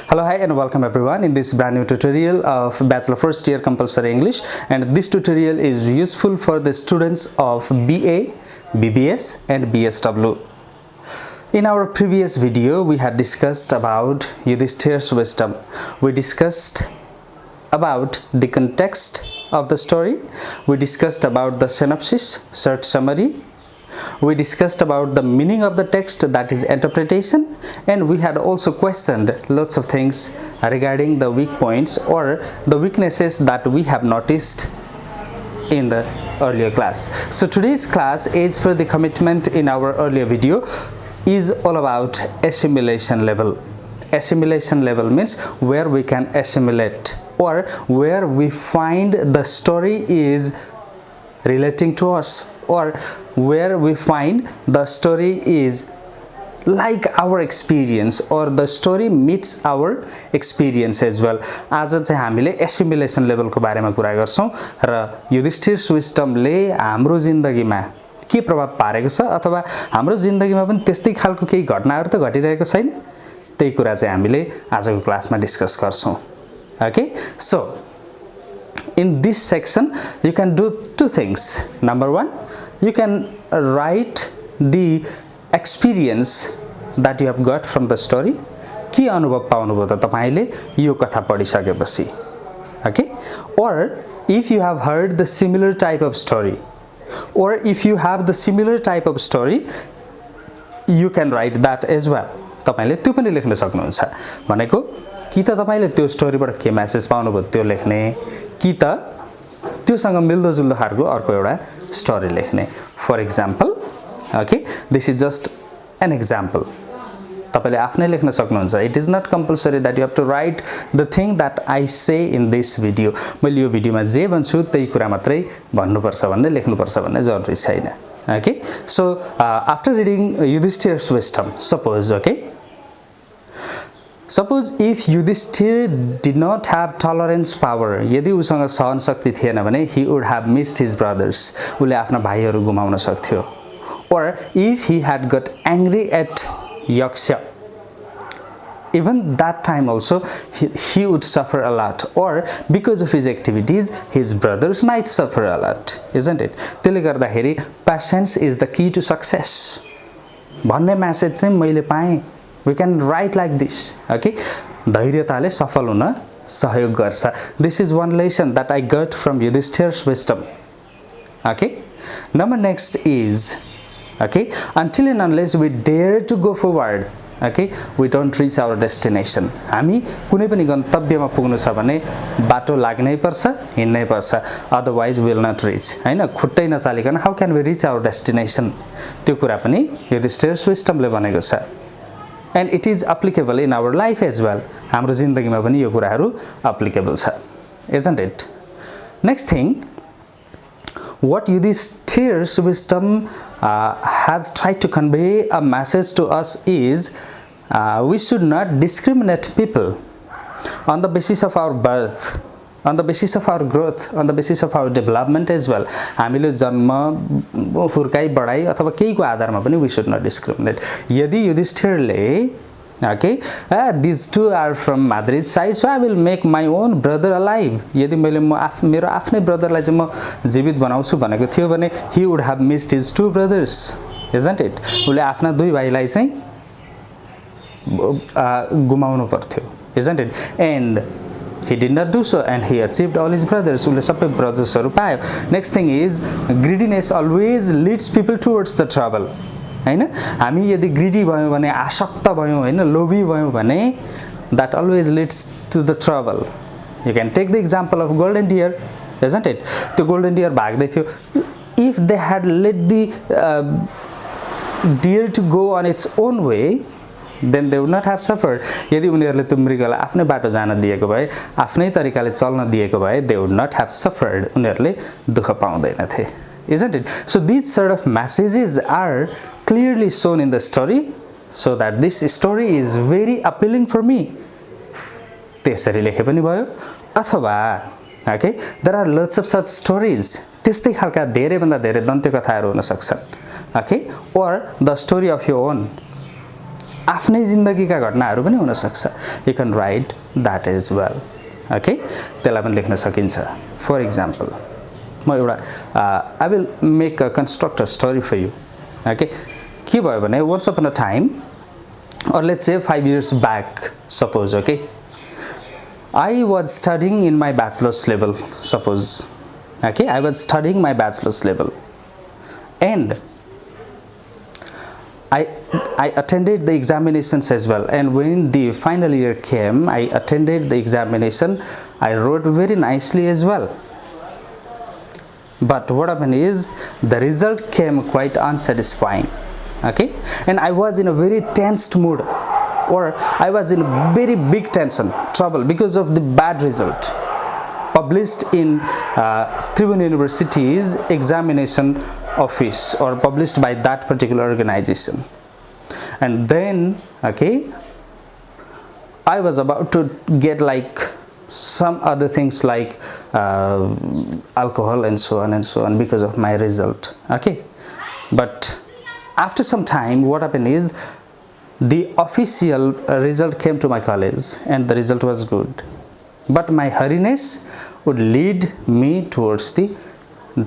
Hello, hi and welcome everyone in this brand new tutorial of Bachelor First Year Compulsory English, and this tutorial is useful for the students of BA, BBS and BSW. In our previous video, we had discussed about Yudhisthira's wisdom. We discussed about the context of the story. We discussed about the synopsis, short summary. We discussed about the meaning of the text, that is interpretation, and we had also questioned lots of things regarding the weak points or the weaknesses that we have noticed in the earlier class. So today's class, as per the commitment in our earlier video, is all about assimilation level. Assimilation level means where we can assimilate or where we find the story is relating to us, or where we find the story is like our experience or the story meets our experience as well. आज चाहिँ हामीले एसिमिलेसन लेभलको बारेमा कुरा गर्छौं र युधिष्ठिर विस्डमले हाम्रो जिन्दगीमा के प्रभाव पारेको छ अथवा हाम्रो जिन्दगीमा पनि त्यस्तै खालको केही घटनाहरु त घटिरहेको छैन, त्यही कुरा चाहिँ हामीले आजको क्लासमा डिस्कस गर्छौं. Okay, so in this section you can do two things. Number one, you can write the experience that you have got from the story. के अनुभव पाउनुभयो त तपाईले यो कथा पढिसकेपछि. Okay, or if you have heard the similar type of story, or if you have the similar type of story, you can write that as well. तपाईले त्यो पनि लेख्न सक्नुहुन्छ. भनेको कि त तपाईले त्यो स्टोरीबाट के मेसेज पाउनुभयो त्यो लेख्ने, कि त त्योसँग मिल्दोजुल्दो खालको अर्को एउटा स्टोरी लेख्ने. For example, okay, this is just an example. तपाईले आफ्नै लेख्न सक्नुहुन्छ. It is not compulsory that you have to write the thing that I say in this video. मैले यो भिडियोमा जे भन्छु त्यही कुरा मात्रै भन्नुपर्छ भन्ने लेख्नुपर्छ भन्ने जरुरी छैन. Okay, so after reading Yudhishthira's wisdom, suppose if Yudhisthira did not have tolerance power, यदि उसँग सहन शक्ति थिएन भने he would have missed his brothers, उले आफ्ना भाइहरू गुमाउन सक्थ्यो. Or if he had got angry at Yaksha, even that time also he would suffer a lot, or because of his activities his brothers might suffer a lot, isn't it? त्यसले गर्दाखेरि patience is the key to success भन्ने message चाहिँ मैले पाएँ. We can write like this. Okay, धैर्यताले सफल हुन सहयोग गर्छ. This is one lesson that I got from Yudhisthira's wisdom. Okay, number next is, okay, until and unless we dare to go forward, okay, we don't reach our destination. हामी कुनै पनि गन्तव्यमा पुग्नु छ भने बाटो लाग्नै पर्छ, हिँड्नै पर्छ, otherwise we will not reach. Hahn, खुट्टै नचालिकन how can we reach our destination? त्यो कुरा पनि Yudhisthira's wisdom ले भनेको छ. And it is applicable in our life as well. हाम्रो जिन्दगीमा पनि यो कुराहरु applicable छ, isn't it? Next thing, what Yudhisthira's wisdom has tried to convey a message to us is we should not discriminate people on the basis of our birth, on the basis of our growth, on the basis of our development as well. हामीले जन्म, हुर्काई, बढाई अथवा केहीको आधारमा पनि we should not discriminate. यदि युधिष्ठिरले, okay, these two are from Madrid's side, so I will make my own brother alive, यदि मैले मेरो आफ्नै ब्रदरलाई चाहिँ म जीवित बनाउँछु भनेको थियो भने he would have missed his two brothers, isn't it? उले आफ्ना दुई भाइलाई चाहिँ गुमाउनु पर्थ्यो, isn't it? And he did not do so, and he achieved all his brothers. उले सबै ब्रदर्सहरु पायो. Next thing is, greediness always leads people towards the trouble. हैन, हामी यदि greedy भयौं भने, आसक्त भयौं, हैन, लोभी भयौं भने, that always leads to the trouble. You can take the example of golden deer, isn't it? त्यो golden deer भाग्दै थियो. If they had let the deer to go on its own way, then they would not have suffered. यदि उनीहरुले त्यो मृगलाई आफ्नै बाटो जान दिएको भए, आफ्नै तरिकाले चल्न दिएको भए, they would not have suffered. उनीहरुले दुःख पाउँदैनथे, isn't it? So these sort of messages are clearly shown in the story, so that this story is very appealing for me. त्यसरी लेखे पनि भयो. अथवा, okay, there are lots of such stories. त्यस्तै खालका धेरै भन्दा धेरै दन्त्य कथाहरु हुन सक्छन्. Okay, or the story of your own. आफ्नै जिन्दगीका घटनाहरू पनि हुन सक्छ you can write that as well okay त्यसलाई पनि लेख्न सकिन्छ फर इक्जाम्पल म एउटा I will make a construct a story for you okay के भयो भने once upon a time or let's say 5 years back suppose okay I was studying in my bachelor's level suppose okay I was studying my bachelor's level and I attended the examinations as well and when the final year came I attended the examination I wrote very nicely as well but what happened is the result came quite unsatisfying okay and I was in a very tensed mood or I was in very big tension trouble because of the bad result published in Tribhuvan University's examination office or published by that particular organization and then okay I was about to get like some other things like alcohol and so on because of my result okay but after some time what happened is the official result came to my college and the result was good but my hurriness would lead me towards the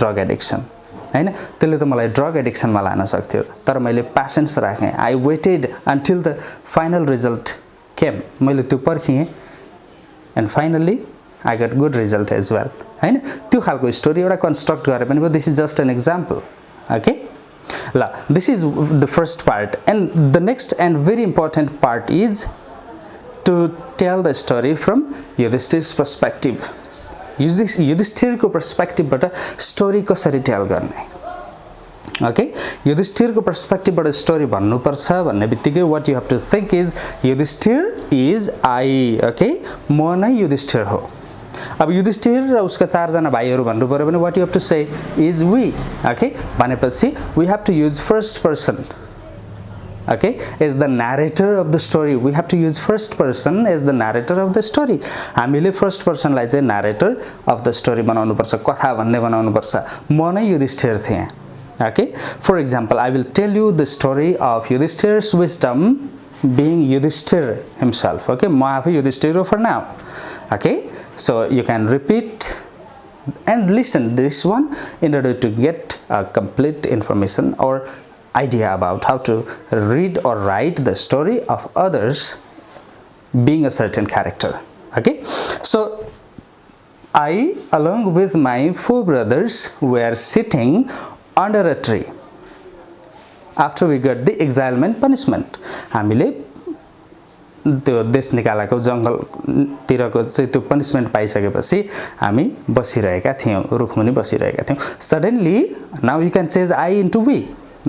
drug addiction हैन त्यसले त मलाई drug एडिक्सनमा लान सक्थ्यो तर मैले patience राखेँ I waited until the final result came मैले त्यो पर्खिएँ and finally I got good result as well हैन त्यो खालको स्टोरी एउटा कन्स्ट्रक्ट गरे पनि this is just an example okay La, this is the first part and the next and very important part is to tell the story from Yudhisthira's perspective. Yudhisthira's perspective but story कसरी tell गर्ने okay Yudhisthira's perspective but story भन्नु पर्छ भन्ने बित्तिकै what you have to think is Yudhisthira is I okay म नै युधिष्ठिर हो अब युधिष्ठिर र उसका चारजना भाइहरू भन्नु पर्यो भने what you have to say is we okay भनेपछि we have to use first person okay as the narrator of the story we have to use first person as the narrator of the story हामीले first person लाई चाहिँ narrator of the story बनाउनु पर्छ कथा भन्ने बनाउनु पर्छ म नै युधिष्ठिर थिएँ okay for example I will tell you the story of Yudhisthira's wisdom being Yudhisthira himself okay म आफै युधिष्ठिर हो for now okay so you can repeat and listen this one in order to get a complete information or idea about how to read or write the story of others being a certain character okay so I along with my 4 brothers were sitting under a tree after we got the exilement punishment हामीले त्यो देश निकालेको जंगलतिरको चाहिँ त्यो punishment पाइसकेपछि हामी बसिरहेका थियौं रुखमुनि बसिरहेका थियौं suddenly now you can change I into we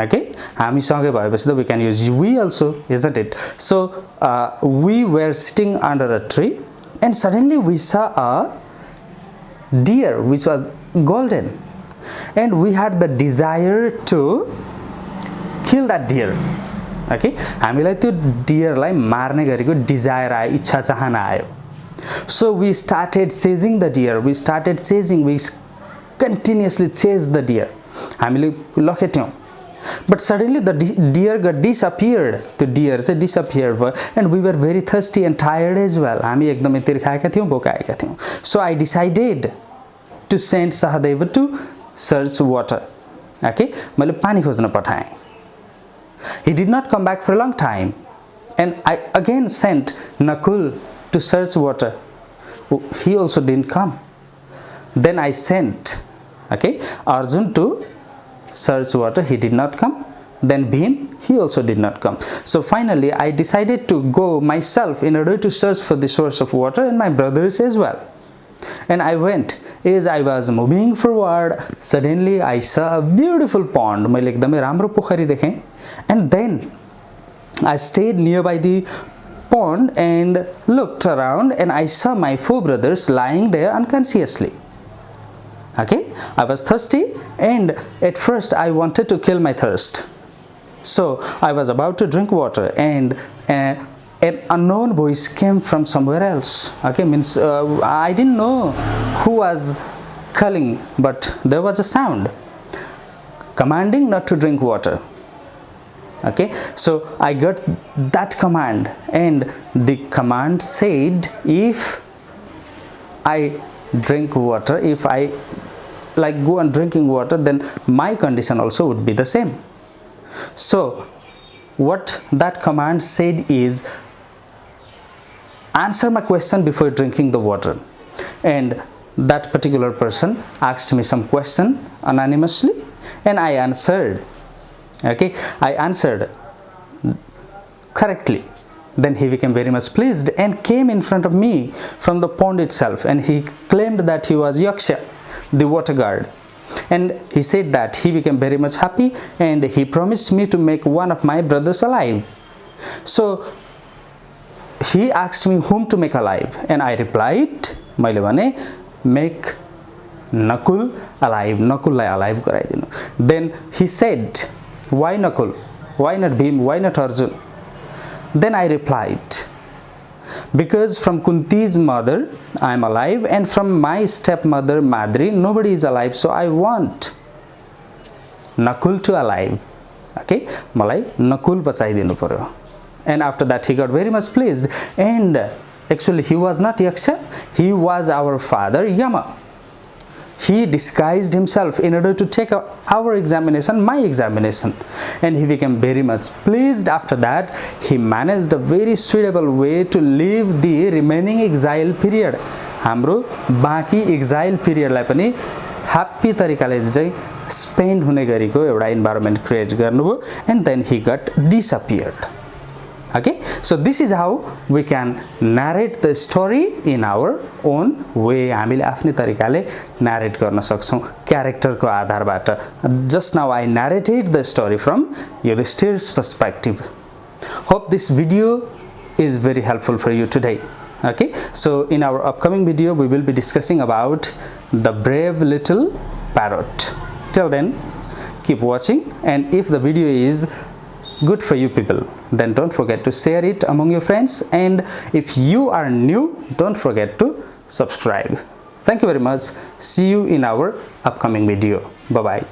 okay हामी सँगै भएपछि त we can use we also isn't it so we were sitting under a tree and suddenly we saw a deer which was golden and we had the desire to kill that deer okay हामीलाई त्यो डियरलाई मार्ने गरेको Dzire आयो इच्छा चाहना आयो so we started chasing the deer we continuously chased the deer हामीले लखेट्यौं but suddenly the deer got disappeared the deer चाहिँ disappeared and we were very thirsty and tired as well हामी एकदमै तिर्खाएका थियौं भोकाएका थियौं so I decided to send Sahadeva to search water okay मैले पानी खोज्न पठाएँ He did not come back for a long time and I again sent Nakul to search water he also didn't come then I sent okay Arjun to search water he did not come then Bhim he also did not come so finally I decided to go myself in order to search for the source of water and my brothers as well and I went as I was moving forward suddenly I saw a beautiful pond मैले एकदमै राम्रो पोखरी देखेँ and then I stayed nearby the pond and looked around and I saw my 4 brothers lying there unconsciously okay I was thirsty and at first I wanted to kill my thirst so I was about to drink water and an unknown voice came from somewhere else okay means I didn't know who was calling but there was a sound commanding not to drink water Okay, so I got that command, and the command said if I drink water, if I like go on drinking water, then my condition also would be the same. So what that command said is, answer my question before drinking the water. And that particular person asked me some question anonymously, and I answered. Okay, I answered correctly. Then he became very much pleased and came in front of me from the pond itself, and he claimed that he was Yaksha, the water god. And he said that he became very much happy, and he promised me to make one of my brothers alive. So he asked me whom to make alive, and I replied, मैले भने make Nakul alive, Nakulलाई alive गराइदिनु. Then he said, why Nakul? Why not Bhim? Why not Arjun? Then I replied, because from Kunti's mother I am alive, and from my stepmother Madri nobody is alive, so I want Nakul to alive. Okay, मलाई Nakul बचाइदिनु पर्यो. And after that he got very much pleased, and actually he was not Yaksha, he was our father Yama. He disguised himself in order to take our examination, my examination, and he became very much pleased. After that he managed a very suitable way to live the remaining exile period. हाम्रो बाँकी exile period लाई पनि happy तरिकाले चाहिँ spend हुने गरेको एउटा environment create गर्नुभयो, and then he got disappeared. Okay, so this is how we can narrate the story in our own way. हामीले आफ्नै तरिकाले narrate गर्न सक्छौं character को आधारबाट. Just now I narrated the story from Yudhisthira's perspective. Hope this video is very helpful for you today. Okay, so in our upcoming video we will be discussing about the brave little parrot. Till then, keep watching, and if the video is good for you people, then don't forget to share it among your friends, and if you are new, don't forget to subscribe. Thank you very much. See you in our upcoming video. Bye bye.